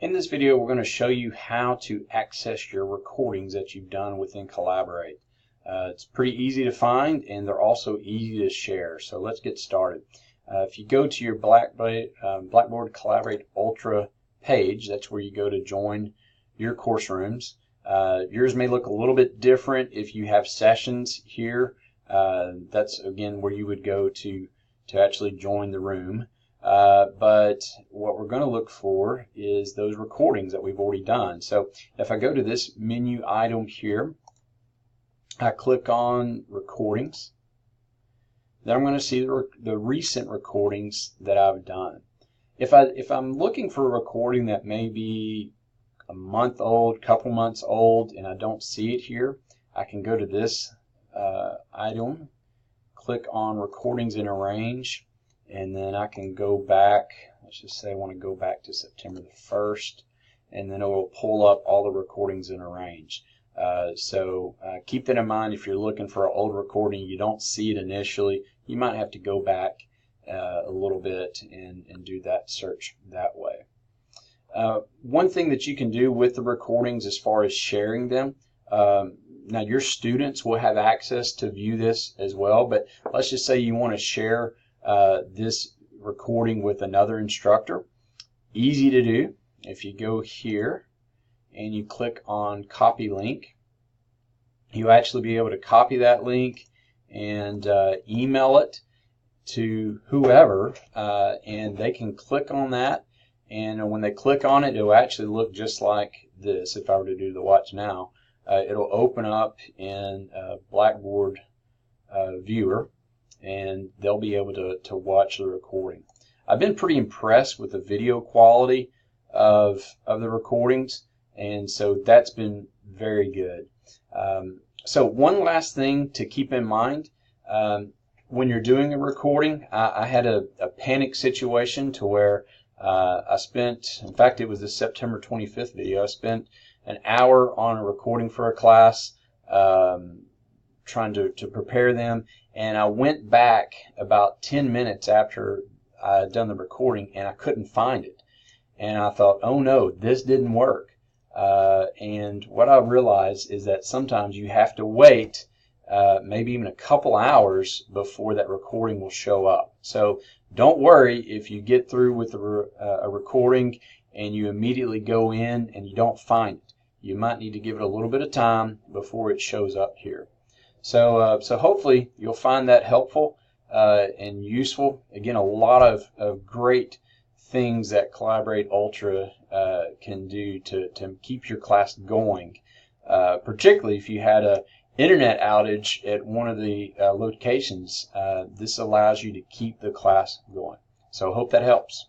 In this video, we're going to show you how to access your recordings that you've done within Collaborate. It's pretty easy to find, and they're also easy to share. So let's get started. If you go to your Blackboard Collaborate Ultra page, that's where you go to join your course rooms. Yours may look a little bit different if you have sessions here. That's again where you would go to actually join the room. But what we're going to look for is those recordings that we've already done. So if I go to this menu item here, I click on recordings, then I'm going to see the recent recordings that I've done. If I'm looking for a recording that may be a month old, couple months old, and I don't see it here, I can go to this item, click on recordings in arrange, and then I can go back. Let's just say I want to go back to September the 1st, and then it will pull up all the recordings in arrange. So keep that in mind. If you're looking for an old recording, you don't see it initially, you might have to go back a little bit and do that search that way. One thing that you can do with the recordings as far as sharing them, now your students will have access to view this as well, but let's just say you want to share this recording with another instructor. Easy to do. If you go here and you click on copy link, you'll actually be able to copy that link and email it to whoever, and they can click on that, and when they click on it, it'll actually look just like this. If I were to do the watch now, it'll open up in Blackboard Viewer, and they'll be able to watch the recording. I've been pretty impressed with the video quality of the recordings, and so that's been very good. So one last thing to keep in mind, when you're doing a recording, I had a panic situation to where I spent, in fact it was the September 25th video, I spent an hour on a recording for a class, trying to prepare them, and I went back about 10 minutes after I had done the recording and I couldn't find it, and I thought, oh no, this didn't work. And what I realized is that sometimes you have to wait maybe even a couple hours before that recording will show up. So don't worry if you get through with a recording and you immediately go in and you don't find it. You might need to give it a little bit of time before it shows up here. So hopefully you'll find that helpful and useful. Again, a lot of great things that Collaborate Ultra can do to keep your class going, particularly if you had an internet outage at one of the locations. This allows you to keep the class going. So I hope that helps.